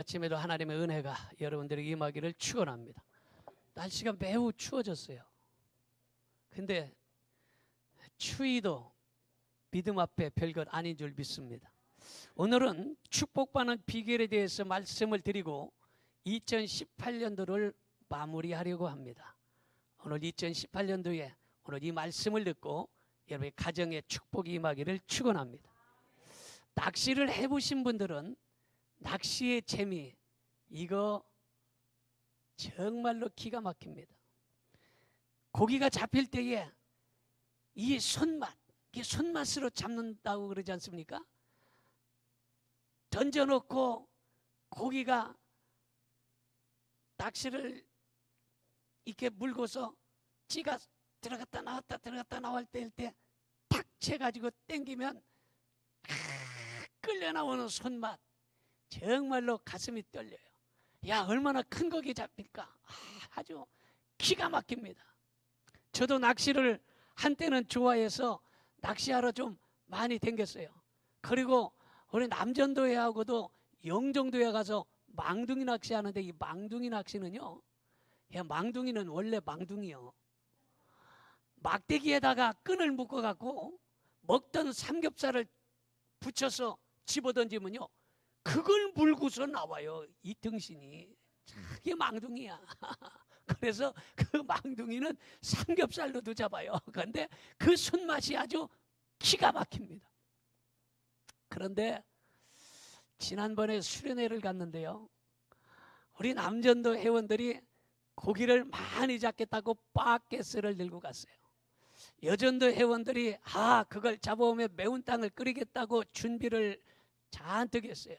아침에도 하나님의 은혜가 여러분들에게 임하기를 축원합니다. 날씨가 매우 추워졌어요. 근데 추위도 믿음 앞에 별것 아닌 줄 믿습니다. 오늘은 축복받는 비결에 대해서 말씀을 드리고 2018년도를 마무리하려고 합니다. 오늘 2018년도에 오늘 이 말씀을 듣고 여러분의 가정에 축복이 임하기를 축원합니다. 낚시를 해보신 분들은 낚시의 재미, 이거 정말로 기가 막힙니다. 고기가 잡힐 때에 이 손맛, 이게 손맛으로 잡는다고 그러지 않습니까? 던져놓고 고기가 낚시를 이렇게 물고서 찌가 들어갔다 나왔다 들어갔다 나올 때일 때 탁 채가지고 당기면 끌려 나오는 손맛, 정말로 가슴이 떨려요. 야, 얼마나 큰 고기 잡힐까? 아주 기가 막힙니다. 저도 낚시를 한때는 좋아해서 낚시하러 좀 많이 댕겼어요. 그리고 우리 남전도회하고도 영종도에 가서 망둥이 낚시하는데, 이 망둥이 낚시는요, 야, 망둥이는 원래 망둥이요, 막대기에다가 끈을 묶어갖고 먹던 삼겹살을 붙여서 집어던지면요, 그걸 물고서 나와요. 이 등신이. 이게 망둥이야. 그래서 그 망둥이는 삼겹살로도 잡아요. 그런데 그 손맛이 아주 기가 막힙니다. 그런데 지난번에 수련회를 갔는데요, 우리 남전도 회원들이 고기를 많이 잡겠다고 바켓을 들고 갔어요. 여전도 회원들이 그걸 잡아오면 매운 땅을 끓이겠다고 준비를 잔뜩 했어요.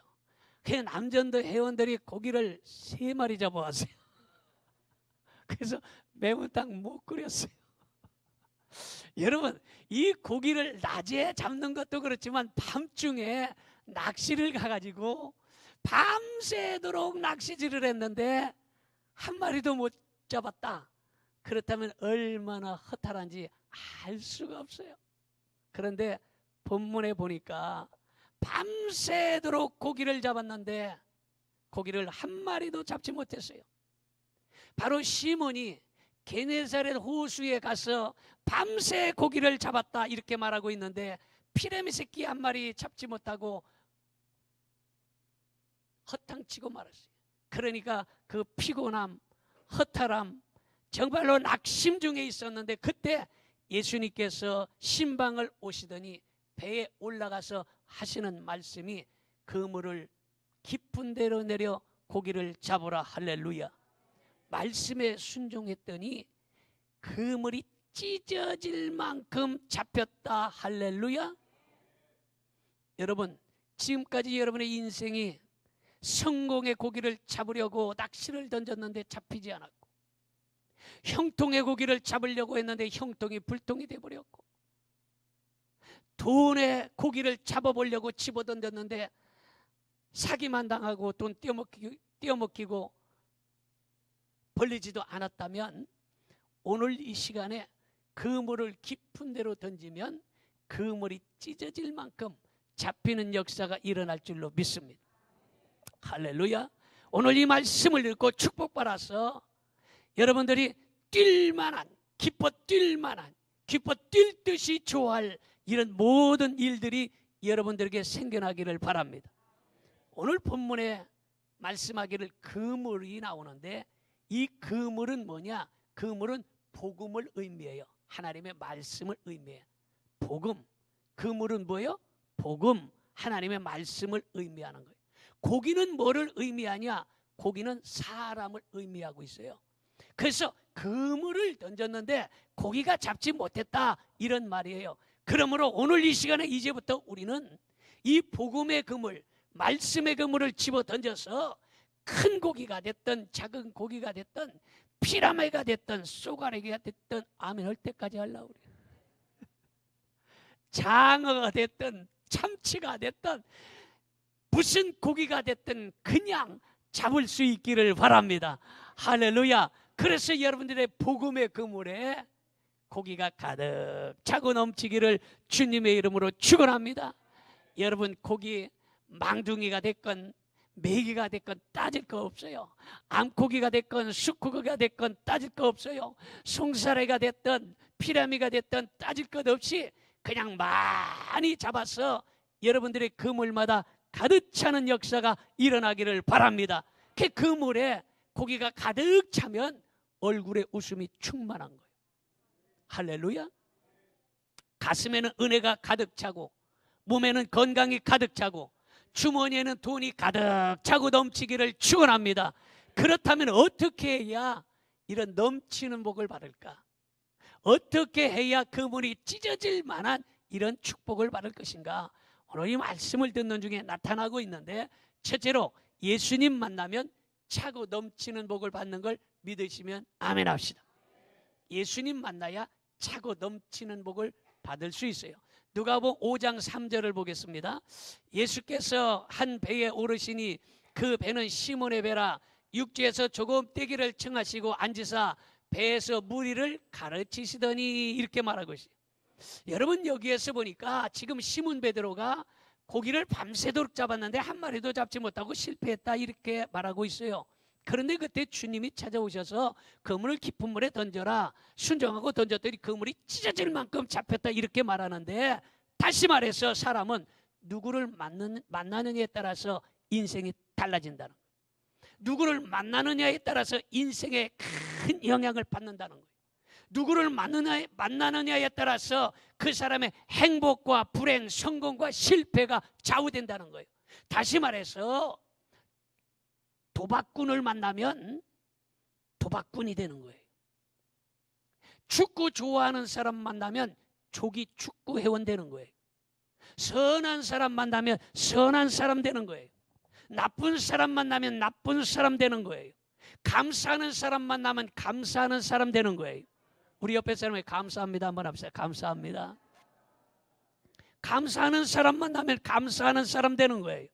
그 남전도 회원들이 고기를 3마리 잡아왔어요. 그래서 매운 땅 못 끓였어요. 여러분, 이 고기를 낮에 잡는 것도 그렇지만 밤중에 낚시를 가가지고 밤새도록 낚시질을 했는데 한 마리도 못 잡았다. 그렇다면 얼마나 허탈한지 알 수가 없어요. 그런데 본문에 보니까 밤새도록 고기를 잡았는데 고기를 한 마리도 잡지 못했어요. 바로 시몬이 게네사렛 호수에 가서 밤새 고기를 잡았다 이렇게 말하고 있는데, 피레미 새끼 한 마리 잡지 못하고 허탕치고 말았어요. 그러니까 그 피곤함, 허탈함, 정말로 낙심 중에 있었는데, 그때 예수님께서 신방을 오시더니 배에 올라가서 하시는 말씀이 그물을 깊은 데로 내려 고기를 잡으라. 할렐루야. 말씀에 순종했더니 그물이 찢어질 만큼 잡혔다. 할렐루야. 여러분, 지금까지 여러분의 인생이 성공의 고기를 잡으려고 낚시를 던졌는데 잡히지 않았고, 형통의 고기를 잡으려고 했는데 형통이 불통이 돼버렸고, 돈의 고기를 잡아보려고 집어던졌는데 사기만 당하고 돈 떼어먹히고 벌리지도 않았다면, 오늘 이 시간에 그물을 깊은 데로 던지면 그물이 찢어질 만큼 잡히는 역사가 일어날 줄로 믿습니다. 할렐루야. 오늘 이 말씀을 읽고 축복받아서 여러분들이 뛸만한, 기뻐 뛸만한, 기뻐 뛸 듯이 좋아할 이런 모든 일들이 여러분들에게 생겨나기를 바랍니다. 오늘 본문에 말씀하기를 그물이 나오는데, 이 그물은 뭐냐? 그물은 복음을 의미해요. 하나님의 말씀을 의미해요. 복음. 그물은 뭐예요? 복음. 하나님의 말씀을 의미하는 거예요. 고기는 뭐를 의미하냐? 고기는 사람을 의미하고 있어요. 그래서 그물을 던졌는데 고기가 잡지 못했다, 이런 말이에요. 그러므로 오늘 이 시간에 이제부터 우리는 이 복음의 그물, 말씀의 그물을 집어 던져서 큰 고기가 됐든 작은 고기가 됐든 피라미가 됐든 쏘가리가 됐든 아멘 할 때까지 하려고 그래요. 장어가 됐든 참치가 됐든 무슨 고기가 됐든 그냥 잡을 수 있기를 바랍니다. 할렐루야. 그래서 여러분들의 복음의 그물에 고기가 가득 차고 넘치기를 주님의 이름으로 축원합니다. 여러분, 고기 망둥이가 됐건 메기가 됐건 따질 거 없어요. 암고기가 됐건 수고기가 됐건 따질 거 없어요. 송사래가 됐든 피라미가 됐든 따질 것 없이 그냥 많이 잡아서 여러분들의 그물마다 가득 차는 역사가 일어나기를 바랍니다. 그 그물에 고기가 가득 차면 얼굴에 웃음이 충만한 거예요. 할렐루야. 가슴에는 은혜가 가득 차고 몸에는 건강이 가득 차고 주머니에는 돈이 가득 차고 넘치기를 축원합니다. 그렇다면 어떻게 해야 이런 넘치는 복을 받을까? 어떻게 해야 그물이 찢어질 만한 이런 축복을 받을 것인가? 오늘 이 말씀을 듣는 중에 나타나고 있는데, 첫째로 예수님 만나면 차고 넘치는 복을 받는 걸 믿으시면 아멘 합시다. 예수님 만나야 차고 넘치는 복을 받을 수 있어요. 누가복음 5장 3절을 보겠습니다. 예수께서 한 배에 오르시니 그 배는 시몬의 배라. 육지에서 조금 떼기를 청하시고 앉으사 배에서 무리를 가르치시더니, 이렇게 말하고 있어요. 여러분, 여기에서 보니까 지금 시몬 베드로가 고기를 밤새도록 잡았는데 한 마리도 잡지 못하고 실패했다, 이렇게 말하고 있어요. 그런데 그때 주님이 찾아오셔서 그물을 깊은 물에 던져라, 순종하고 던졌더니 그물이 찢어질 만큼 잡혔다, 이렇게 말하는데, 다시 말해서 사람은 누구를 만나느냐에 따라서 인생이 달라진다는 거예요. 누구를 만나느냐에 따라서 인생에 큰 영향을 받는다는 거예요. 누구를 만나느냐에 따라서 그 사람의 행복과 불행, 성공과 실패가 좌우된다는 거예요. 다시 말해서 도박꾼을 만나면 도박꾼이 되는 거예요. 축구 좋아하는 사람 만나면 조기 축구 회원 되는 거예요. 선한 사람 만나면 선한 사람 되는 거예요. 나쁜 사람 만나면 나쁜 사람 되는 거예요. 감사하는 사람 만나면 감사하는 사람 되는 거예요. 우리 옆에 사람에게 감사합니다 한번 합시다. 감사합니다. 감사하는 사람 만나면 감사하는 사람 되는 거예요.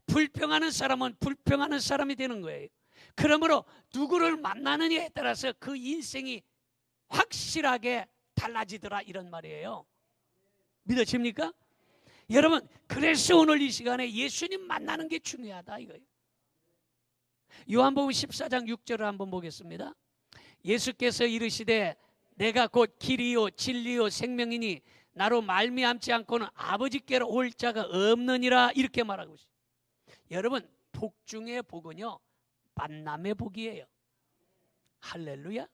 불평하는 사람은 불평하는 사람이 되는 거예요. 그러므로 누구를 만나느냐에 따라서 그 인생이 확실하게 달라지더라, 이런 말이에요. 믿으십니까? 여러분, 그래서 오늘 이 시간에 예수님 만나는 게 중요하다, 이거예요. 요한복음 14장 6절을 한번 보겠습니다. 예수께서 이르시되 내가 곧 길이요 진리요 생명이니 나로 말미암지 않고는 아버지께로 올 자가 없느니라, 이렇게 말하고 있어요. 여러분, 복 중의 복은요 만남의 복이에요. 할렐루야.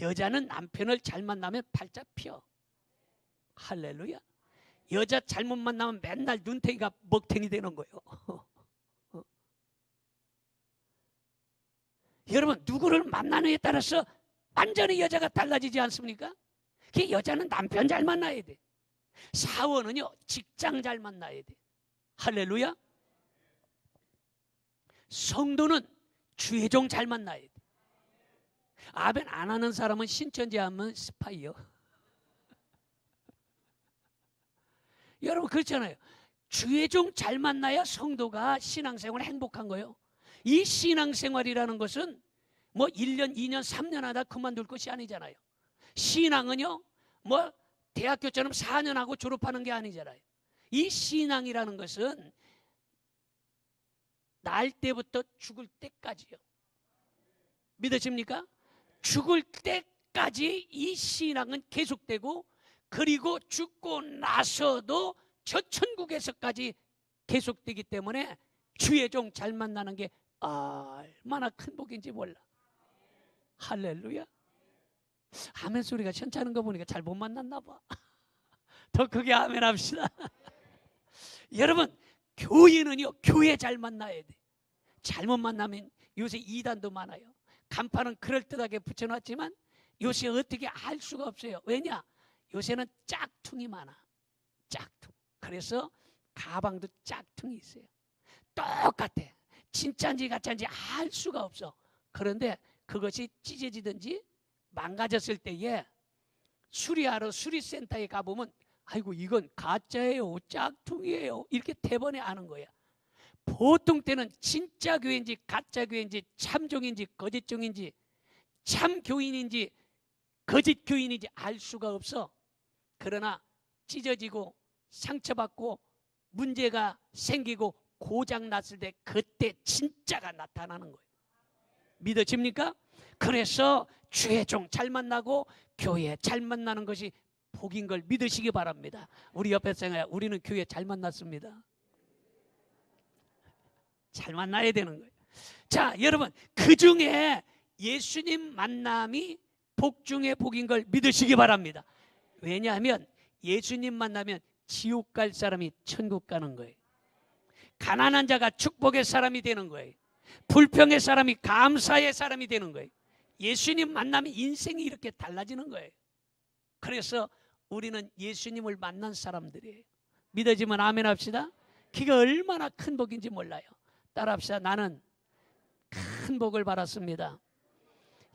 여자는 남편을 잘 만나면 팔자 펴. 할렐루야. 여자 잘못 만나면 맨날 눈탱이가 먹탱이 되는 거예요. 여러분, 누구를 만나느냐에 따라서 완전히 여자가 달라지지 않습니까? 그 여자는 남편 잘 만나야 돼. 사원은요 직장 잘 만나야 돼. 할렐루야. 성도는 주의 종 잘 만나야 돼. 아멘 안 하는 사람은 신천지 하면 스파이요. 여러분, 그렇잖아요. 주의 종 잘 만나야 성도가 신앙생활 행복한 거예요. 이 신앙생활이라는 것은 뭐 1년, 2년, 3년 하다 그만둘 것이 아니잖아요. 신앙은요 뭐 대학교처럼 4년 하고 졸업하는 게 아니잖아요. 이 신앙이라는 것은 날 때부터 죽을 때까지요. 믿으십니까? 죽을 때까지 이 신앙은 계속되고, 그리고 죽고 나서도 저 천국에서까지 계속되기 때문에 주의 종 잘 만나는 게 얼마나 큰 복인지 몰라. 할렐루야. 아멘 소리가 천천한 거 보니까 잘 못 만났나 봐. 더 크게 아멘 합시다. 여러분, 교회는요 교회 잘 만나야 돼. 잘못 만나면 요새 이단도 많아요. 간판은 그럴듯하게 붙여놨지만 요새 어떻게 알 수가 없어요. 왜냐? 요새는 짝퉁이 많아. 짝퉁. 그래서 가방도 짝퉁이 있어요. 똑같아. 진짜인지 가짜인지 알 수가 없어. 그런데 그것이 찢어지든지 망가졌을 때에 수리하러 수리센터에 가보면 아이고 이건 가짜예요, 짝퉁이에요, 이렇게 대번에 아는 거야. 보통 때는 진짜 교회인지 가짜 교회인지 참종인지 거짓종인지 참 교인인지 거짓 교인인지 알 수가 없어. 그러나 찢어지고 상처받고 문제가 생기고 고장 났을 때 그때 진짜가 나타나는 거예요. 믿어집니까? 그래서 주의 종 잘 만나고 교회 잘 만나는 것이 복인 걸 믿으시기 바랍니다. 우리 옆에 생각해, 우리는 교회 잘 만났습니다. 잘 만나야 되는 거예요. 자, 여러분, 그 중에 예수님 만남이 복 중에 복인 걸 믿으시기 바랍니다. 왜냐하면 예수님 만나면 지옥 갈 사람이 천국 가는 거예요. 가난한 자가 축복의 사람이 되는 거예요. 불평의 사람이 감사의 사람이 되는 거예요. 예수님 만나면 인생이 이렇게 달라지는 거예요. 그래서 우리는 예수님을 만난 사람들이에요. 믿어지면 아멘 합시다. 그게 얼마나 큰 복인지 몰라요. 따라합시다. 나는 큰 복을 받았습니다.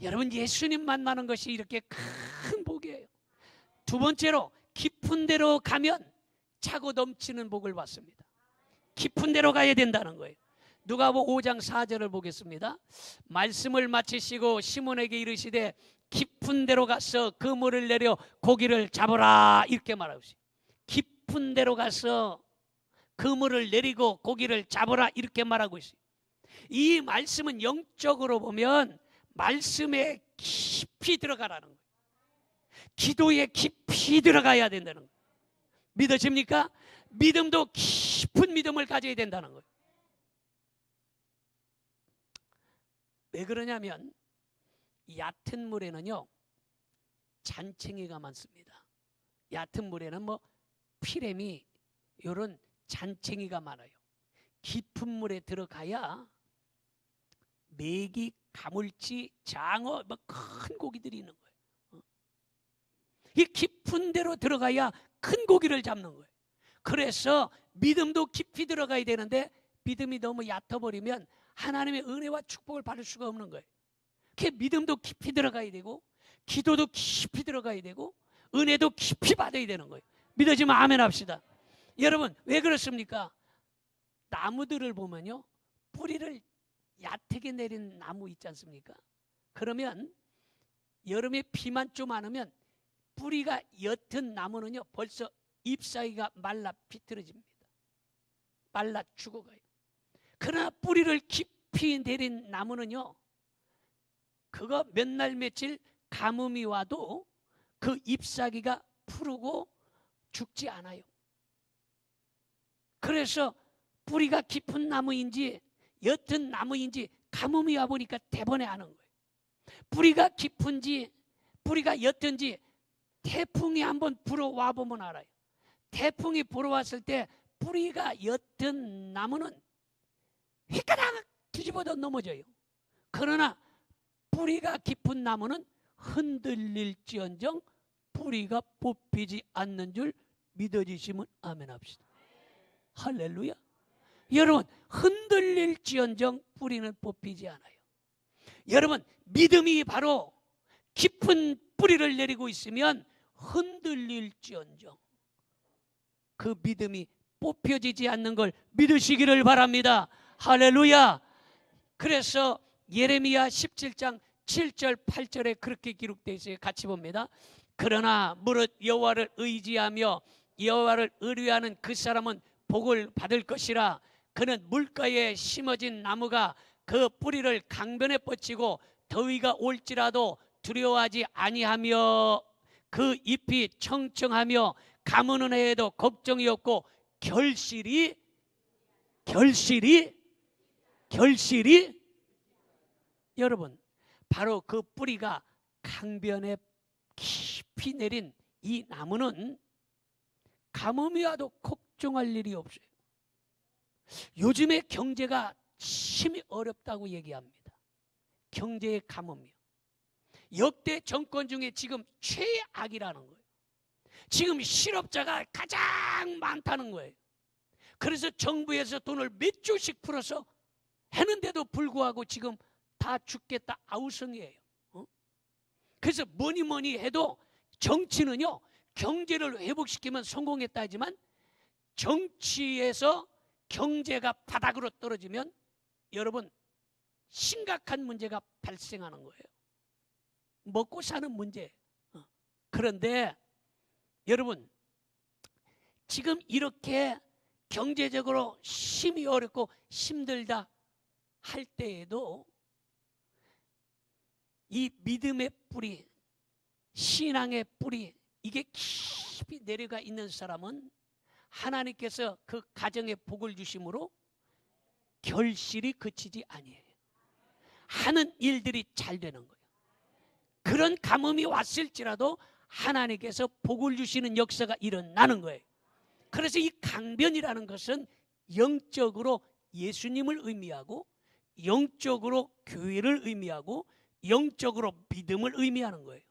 여러분, 예수님 만나는 것이 이렇게 큰 복이에요. 두 번째로, 깊은 데로 가면 차고 넘치는 복을 받습니다. 깊은 데로 가야 된다는 거예요. 누가복음 5장 4절을 보겠습니다. 말씀을 마치시고 시몬에게 이르시되 깊은 데로 가서 그물을 내려 고기를 잡으라, 이렇게 말하고 있어요. 깊은 데로 가서 그물을 내리고 고기를 잡으라, 이렇게 말하고 있어요. 이 말씀은 영적으로 보면 말씀에 깊이 들어가라는 거예요. 기도에 깊이 들어가야 된다는 거예요. 믿어집니까? 믿음도 깊은 믿음을 가져야 된다는 거예요. 왜 그러냐면 얕은 물에는요 잔챙이가 많습니다. 얕은 물에는 뭐 피레미 이런 잔챙이가 많아요. 깊은 물에 들어가야 메기, 가물치, 장어, 뭐 큰 고기들이 있는 거예요. 이 깊은 데로 들어가야 큰 고기를 잡는 거예요. 그래서 믿음도 깊이 들어가야 되는데 믿음이 너무 얕아버리면 하나님의 은혜와 축복을 받을 수가 없는 거예요. 그 믿음도 깊이 들어가야 되고 기도도 깊이 들어가야 되고 은혜도 깊이 받아야 되는 거예요. 믿어지면 아멘 합시다. 여러분, 왜 그렇습니까? 나무들을 보면요 뿌리를 얕게 내린 나무 있지 않습니까? 그러면 여름에 비만 좀 안 오면 뿌리가 옅은 나무는요 벌써 잎사귀가 말라 비틀어집니다. 말라 죽어가요. 그러나 뿌리를 깊이 내린 나무는요 그거 몇 날 며칠 가뭄이 와도 그 잎사귀가 푸르고 죽지 않아요. 그래서 뿌리가 깊은 나무인지 옅은 나무인지 가뭄이 와보니까 대번에 아는 거예요. 뿌리가 깊은지 뿌리가 옅은지 태풍이 한번 불어와 보면 알아요. 태풍이 불어왔을 때 뿌리가 옅은 나무는 휘까닥 뒤집어도 넘어져요. 그러나 뿌리가 깊은 나무는 흔들릴지언정 뿌리가 뽑히지 않는 줄 믿어지시면 아멘 합시다. 할렐루야. 여러분, 흔들릴지언정 뿌리는 뽑히지 않아요. 여러분, 믿음이 바로 깊은 뿌리를 내리고 있으면 흔들릴지언정 그 믿음이 뽑혀지지 않는 걸 믿으시기를 바랍니다. 할렐루야. 그래서 예레미야 17장 7절 8절에 그렇게 기록되어 있어요. 같이 봅니다. 그러나 무릇 여호와를 의지하며 여호와를 의뢰하는 그 사람은 복을 받을 것이라. 그는 물가에 심어진 나무가 그 뿌리를 강변에 뻗치고 더위가 올지라도 두려워하지 아니하며 그 잎이 청청하며 가무는 해에도 걱정이 없고 결실이 여러분, 바로 그 뿌리가 강변에 깊이 내린 이 나무는 가뭄이 와도 걱정할 일이 없어요. 요즘에 경제가 심히 어렵다고 얘기합니다. 경제의 가뭄이요. 역대 정권 중에 지금 최악이라는 거예요. 지금 실업자가 가장 많다는 거예요. 그래서 정부에서 돈을 몇 조씩 풀어서 했는데도 불구하고 지금 다 죽겠다 아우성이에요. 그래서 뭐니 해도 정치는요 경제를 회복시키면 성공했다 하지만 정치에서 경제가 바닥으로 떨어지면 여러분 심각한 문제가 발생하는 거예요. 먹고 사는 문제. 그런데 여러분 지금 이렇게 경제적으로 심히 어렵고 힘들다 할 때에도 이 믿음의 뿌리, 신앙의 뿌리, 이게 깊이 내려가 있는 사람은 하나님께서 그 가정에 복을 주심으로 결실이 그치지 아니에요. 하는 일들이 잘 되는 거예요. 그런 가뭄이 왔을지라도 하나님께서 복을 주시는 역사가 일어나는 거예요. 그래서 이 강변이라는 것은 영적으로 예수님을 의미하고, 영적으로 교회를 의미하고, 영적으로 믿음을 의미하는 거예요.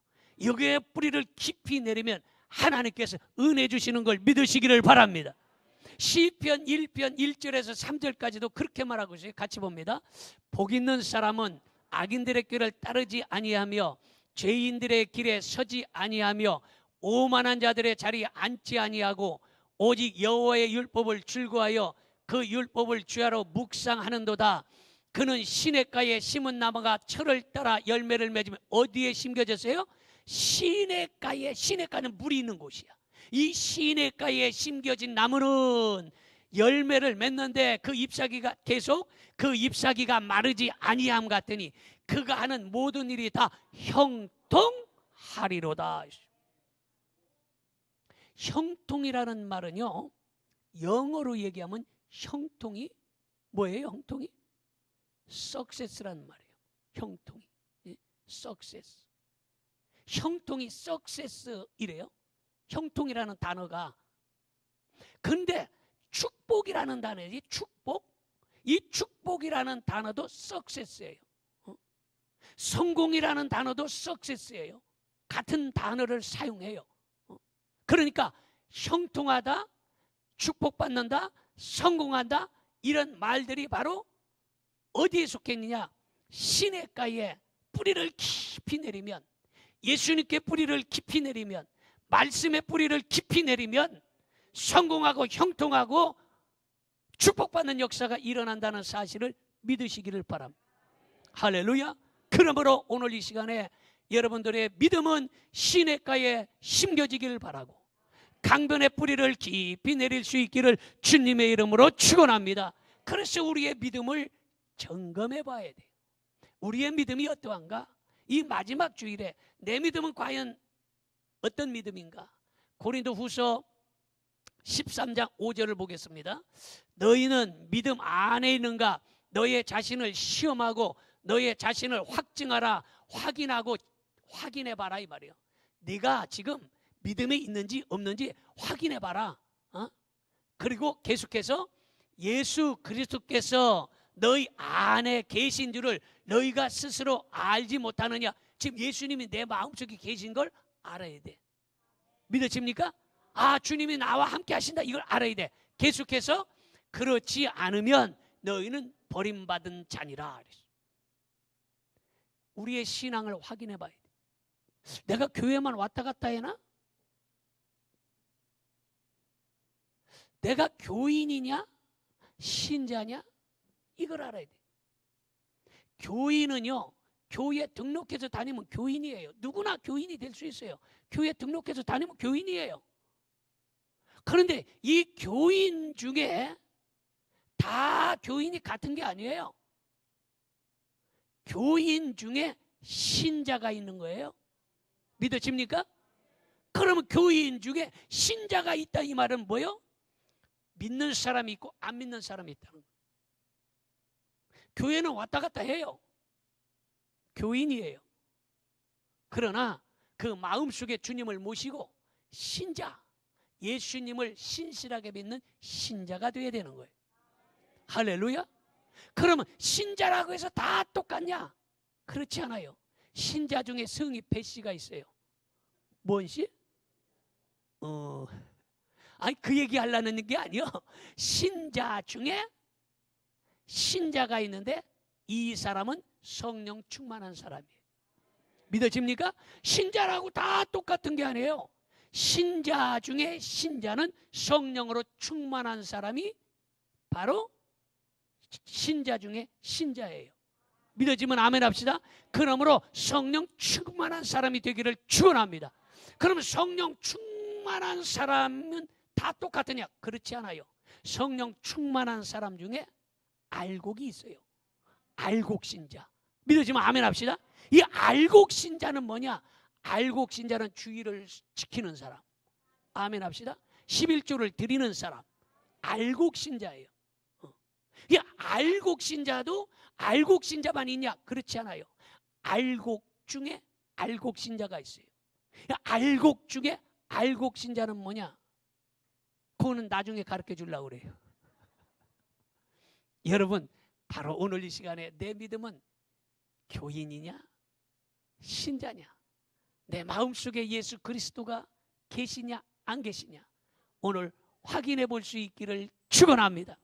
여기에 뿌리를 깊이 내리면 하나님께서 은혜 주시는 걸 믿으시기를 바랍니다. 시편 1편 1절에서 3절까지도 그렇게 말하고 있어요. 같이 봅니다. 복 있는 사람은 악인들의 길을 따르지 아니하며 죄인들의 길에 서지 아니하며 오만한 자들의 자리에 앉지 아니하고 오직 여호와의 율법을 즐거워하여 그 율법을 주야로 묵상하는도다. 그는 시냇가에 심은 나무가 철을 따라 열매를 맺으며 어디에 심겨졌어요? 시냇가에, 시냇가는 물이 있는 곳이야. 이 시냇가에 심겨진 나무는 열매를 맺는데 그 잎사귀가 계속 그 잎사귀가 마르지 아니함 같으니 그가 하는 모든 일이 다 형통하리로다. 형통이라는 말은요, 영어로 얘기하면 형통이 뭐예요? 형통이 success라는 말이에요. 형통이 success. 형통이 success이래요. 형통이라는 단어가. 근데 축복이라는 단어지, 축복. 이 축복이라는 단어도 success예요. 성공이라는 단어도 success예요. 같은 단어를 사용해요. 그러니까 형통하다, 축복받는다, 성공한다, 이런 말들이 바로 어디에 속했느냐? 시냇가에 뿌리를 깊이 내리면, 예수님께 뿌리를 깊이 내리면, 말씀의 뿌리를 깊이 내리면 성공하고 형통하고 축복받는 역사가 일어난다는 사실을 믿으시기를 바랍니다. 할렐루야. 그러므로 오늘 이 시간에 여러분들의 믿음은 시냇가에 심겨지기를 바라고 강변의 뿌리를 깊이 내릴 수 있기를 주님의 이름으로 축원합니다. 그래서 우리의 믿음을 점검해 봐야 돼요. 우리의 믿음이 어떠한가? 이 마지막 주일에 내 믿음은 과연 어떤 믿음인가? 고린도후서 13장 5절을 보겠습니다. 너희는 믿음 안에 있는가? 너의 자신을 시험하고 너의 자신을 확증하라. 확인하고 확인해봐라, 이 말이에요. 네가 지금 믿음이 있는지 없는지 확인해봐라. 그리고 계속해서 예수 그리스도께서 너희 안에 계신 줄을 너희가 스스로 알지 못하느냐. 지금 예수님이 내 마음속에 계신 걸 알아야 돼. 믿어집니까? 아, 주님이 나와 함께 하신다, 이걸 알아야 돼. 계속해서 그렇지 않으면 너희는 버림받은 자니라. 우리의 신앙을 확인해 봐야 돼. 내가 교회만 왔다 갔다 해나? 내가 교인이냐? 신자냐? 이걸 알아야 돼. 교인은요, 교회에 등록해서 다니면 교인이에요. 누구나 교인이 될 수 있어요. 교회에 등록해서 다니면 교인이에요. 그런데 이 교인 중에 다 교인이 같은 게 아니에요. 교인 중에 신자가 있는 거예요. 믿어집니까? 그러면 교인 중에 신자가 있다, 이 말은 뭐예요? 믿는 사람이 있고 안 믿는 사람이 있다는 거예요. 교회는 왔다 갔다 해요. 교인이에요. 그러나 그 마음속에 주님을 모시고 신자, 예수님을 신실하게 믿는 신자가 되어야 되는 거예요. 할렐루야. 그러면 신자라고 해서 다 똑같냐? 그렇지 않아요. 신자 중에 성이 배씨가 있어요. 뭔 씨? 아니, 그 얘기 하려는 게 아니요. 신자 중에 신자가 있는데 이 사람은 성령 충만한 사람이에요. 믿어집니까? 신자라고 다 똑같은 게 아니에요. 신자 중에 신자는 성령으로 충만한 사람이 바로 신자 중에 신자예요. 믿어지면 아멘 합시다. 그러므로 성령 충만한 사람이 되기를 축원합니다. 그러면 성령 충만한 사람은 다 똑같으냐? 그렇지 않아요. 성령 충만한 사람 중에 알곡이 있어요. 알곡신자. 믿어지면 아멘 합시다. 이 알곡신자는 뭐냐? 알곡신자는 주의를 지키는 사람. 아멘 합시다. 11조를 드리는 사람. 알곡신자예요. 이 알곡신자도 알곡신자만 있냐? 그렇지 않아요. 알곡 중에 알곡신자가 있어요. 알곡 중에 알곡신자는 뭐냐? 그거는 나중에 가르쳐 주려고 그래요. 여러분, 바로 오늘 이 시간에 내 믿음은 교인이냐? 신자냐? 내 마음속에 예수 그리스도가 계시냐? 안 계시냐? 오늘 확인해 볼 수 있기를 축원합니다.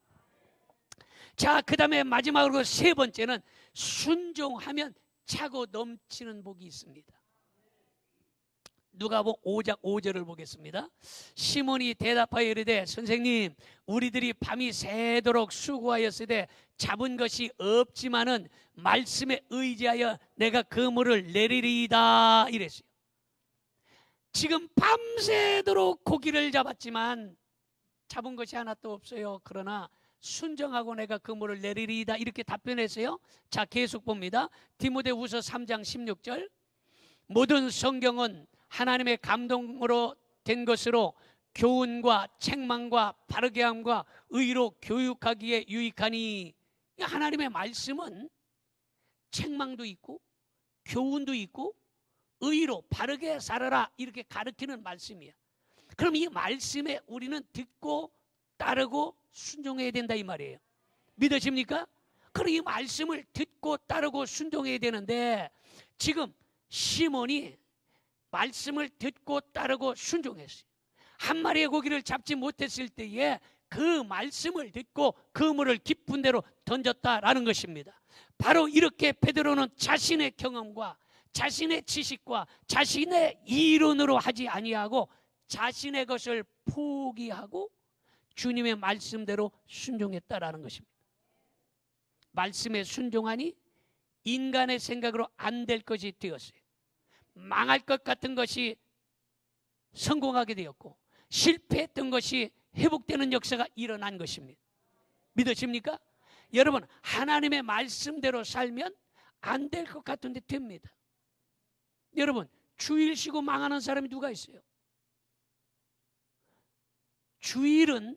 자, 그 다음에 마지막으로 세 번째는 순종하면 차고 넘치는 복이 있습니다. 누가복음 5장 5절을 보겠습니다. 시몬이 대답하여 이르되 선생님, 우리들이 밤이 새도록 수고하였으되 잡은 것이 없지만은 말씀에 의지하여 내가 그물을 내리리이다 이랬어요. 지금 밤새도록 고기를 잡았지만 잡은 것이 하나도 없어요. 그러나 순정하고 내가 그물을 내리리이다 이렇게 답변했어요. 자, 계속 봅니다. 디모데후서 3장 16절. 모든 성경은 하나님의 감동으로 된 것으로 교훈과 책망과 바르게 함과 의로 교육하기에 유익하니. 하나님의 말씀은 책망도 있고 교훈도 있고 의로 바르게 살아라 이렇게 가르치는 말씀이야. 그럼 이 말씀에 우리는 듣고 따르고 순종해야 된다 이 말이에요. 믿으십니까? 그럼 이 말씀을 듣고 따르고 순종해야 되는데 지금 시몬이 말씀을 듣고 따르고 순종했어요. 한 마리의 고기를 잡지 못했을 때에 그 말씀을 듣고 그물을 깊은 데로 던졌다라는 것입니다. 바로 이렇게 베드로는 자신의 경험과 자신의 지식과 자신의 이론으로 하지 아니하고 자신의 것을 포기하고 주님의 말씀대로 순종했다라는 것입니다. 말씀에 순종하니 인간의 생각으로 안 될 것이 되었어요. 망할 것 같은 것이 성공하게 되었고 실패했던 것이 회복되는 역사가 일어난 것입니다. 믿으십니까? 여러분, 하나님의 말씀대로 살면 안 될 것 같은데 됩니다. 여러분, 주일 쉬고 망하는 사람이 누가 있어요? 주일은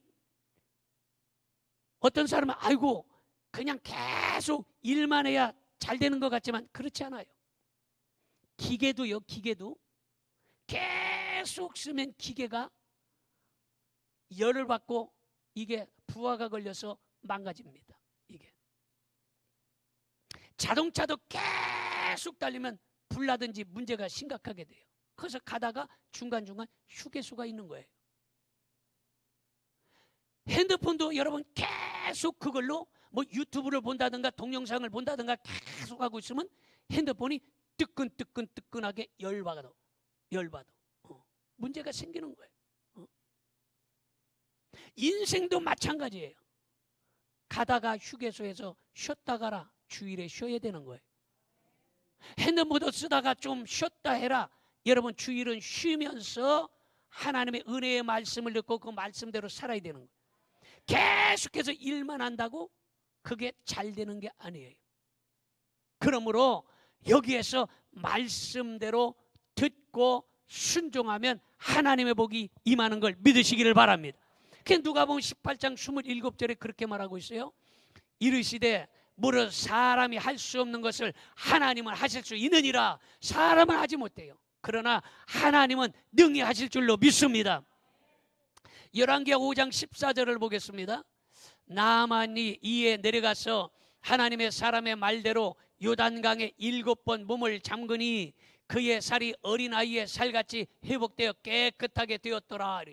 어떤 사람은 아이고 그냥 계속 일만 해야 잘 되는 것 같지만 그렇지 않아요. 기계도요, 기계도 계속 쓰면 기계가 열을 받고 이게 부하가 걸려서 망가집니다. 이게 자동차도 계속 달리면 불나든지 문제가 심각하게 돼요. 그래서 가다가 중간중간 휴게소가 있는 거예요. 핸드폰도 여러분 계속 그걸로 뭐 유튜브를 본다든가 동영상을 본다든가 계속 하고 있으면 핸드폰이 뜨끈뜨끈뜨끈하게 열받아. 문제가 생기는 거예요. 인생도 마찬가지예요. 가다가 휴게소에서 쉬었다 가라. 주일에 쉬어야 되는 거예요. 핸드폰도 쓰다가 좀 쉬었다 해라. 여러분, 주일은 쉬면서 하나님의 은혜의 말씀을 듣고 그 말씀대로 살아야 되는 거예요. 계속해서 일만 한다고 그게 잘 되는 게 아니에요. 그러므로 여기에서 말씀대로 듣고 순종하면 하나님의 복이 임하는 걸 믿으시기를 바랍니다. 누가복음 18장 27절에 그렇게 말하고 있어요. 이르시되 무릇 사람이 할 수 없는 것을 하나님은 하실 수 있느니라. 사람은 하지 못해요. 그러나 하나님은 능히 하실 줄로 믿습니다. 열왕기하 5장 14절을 보겠습니다. 나아만이 이에 내려가서 하나님의 사람의 말대로 요단강에 7번 몸을 잠그니 그의 살이 어린아이의 살같이 회복되어 깨끗하게 되었더라.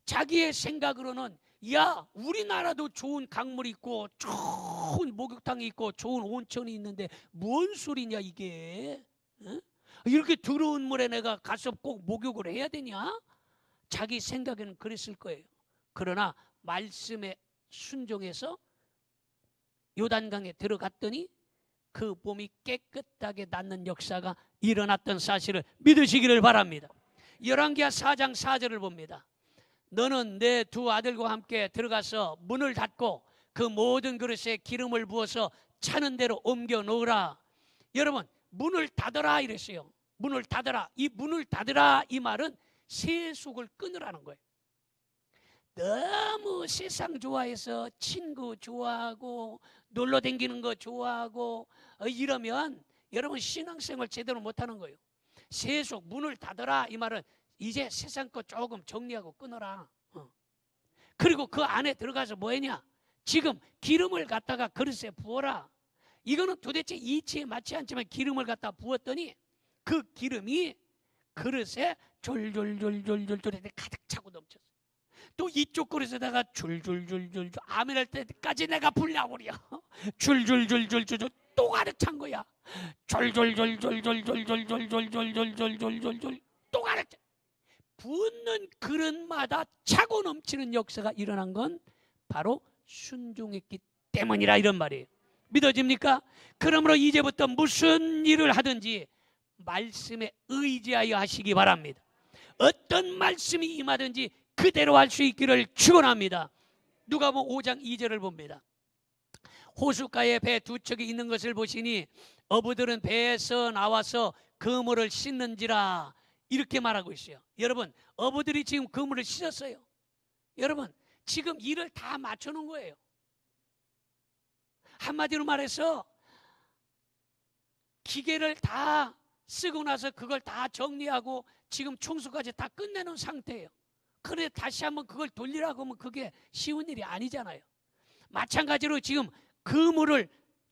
자기의 생각으로는 야, 우리나라도 좋은 강물이 있고 좋은 목욕탕이 있고 좋은 온천이 있는데 뭔 소리냐 이게? 어? 이렇게 더러운 물에 내가 가서 꼭 목욕을 해야 되냐? 자기 생각에는 그랬을 거예요. 그러나 말씀에 순종해서 요단강에 들어갔더니 그 몸이 깨끗하게 낫는 역사가 일어났던 사실을 믿으시기를 바랍니다. 열왕기하 4장 4절을 봅니다. 너는 내 두 아들과 함께 들어가서 문을 닫고 그 모든 그릇에 기름을 부어서 차는 대로 옮겨 놓으라. 여러분, 문을 닫아라 이랬어요. 문을 닫아라. 이 문을 닫아라 이 말은 세속을 끊으라는 거예요. 너무 세상 좋아해서 친구 좋아하고 놀러 다니는 거 좋아하고 이러면 여러분 신앙생활 제대로 못하는 거예요. 세속 문을 닫아라 이 말은 이제 세상 거 조금 정리하고 끊어라. 그리고 그 안에 들어가서 뭐 했냐? 지금 기름을 갖다가 그릇에 부어라. 이거는 도대체 이치에 맞지 않지만 기름을 갖다 부었더니 그 기름이 그릇에 졸졸졸졸졸졸 가득 차고 넘쳤어. 또 이쪽 그릇에다가 줄줄줄줄 아멘 할 때까지 내가 불나버려. 줄줄줄줄줄 또 가득 찬 거야. 졸졸졸졸졸졸졸졸졸졸졸졸졸 또 가득 차. 붓는 그릇마다 차고 넘치는 역사가 일어난 건 바로 순종했기 때문이라 이런 말이에요. 믿어집니까? 그러므로 이제부터 무슨 일을 하든지 말씀에 의지하여 하시기 바랍니다. 어떤 말씀이 임하든지 그대로 할 수 있기를 축원합니다. 누가복음 5장 2절을 봅니다. 호숫가에 배 두 척이 있는 것을 보시니 어부들은 배에서 나와서 그물을 씻는지라 이렇게 말하고 있어요. 여러분, 어부들이 지금 그물을 씻었어요. 여러분, 지금 일을 다 맞춰놓은 거예요. 한마디로 말해서 기계를 다 쓰고 나서 그걸 다 정리하고 지금 청소까지 다 끝내놓은 상태예요. 그래 다시 한번 그걸 돌리라고 하면 그게 쉬운 일이 아니잖아요. 마찬가지로 지금 그물을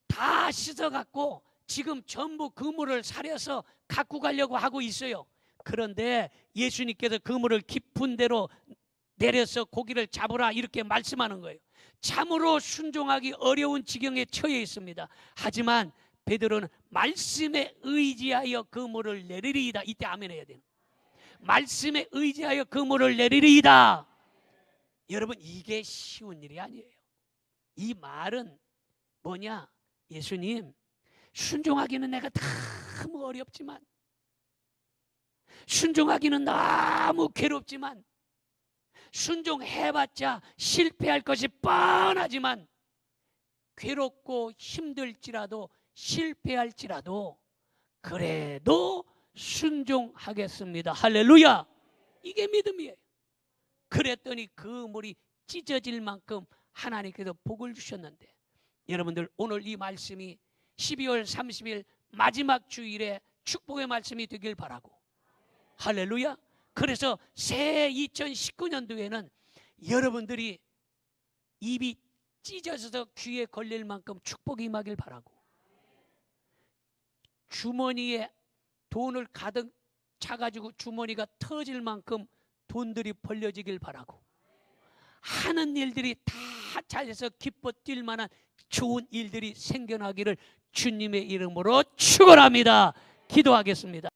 다 씻어갖고 지금 전부 그물을 사려서 갖고 가려고 하고 있어요. 그런데 예수님께서 그물을 깊은 데로 내려서 고기를 잡으라 이렇게 말씀하는 거예요. 참으로 순종하기 어려운 지경에 처해 있습니다. 하지만 베드로는 말씀에 의지하여 그물을 내리리이다. 이때 아멘 해야 돼요. 말씀에 의지하여 그물을 내리리이다. 여러분, 이게 쉬운 일이 아니에요. 이 말은 뭐냐? 예수님, 순종하기는 내가 너무 어렵지만, 순종하기는 너무 괴롭지만, 순종해봤자 실패할 것이 뻔하지만, 괴롭고 힘들지라도 실패할지라도 그래도 순종하겠습니다. 할렐루야. 이게 믿음이에요. 그랬더니 그 물이 찢어질 만큼 하나님께서 복을 주셨는데, 여러분들 오늘 이 말씀이 12월 30일 마지막 주일에 축복의 말씀이 되길 바라고, 할렐루야. 그래서 새 2019년도에는 여러분들이 입이 찢어져서 귀에 걸릴 만큼 축복이 임하길 바라고, 주머니에 돈을 가득 차가지고 주머니가 터질 만큼 돈들이 벌려지길 바라고, 하는 일들이 다 잘해서 기뻐 뛸 만한 좋은 일들이 생겨나기를 주님의 이름으로 축원합니다. 기도하겠습니다.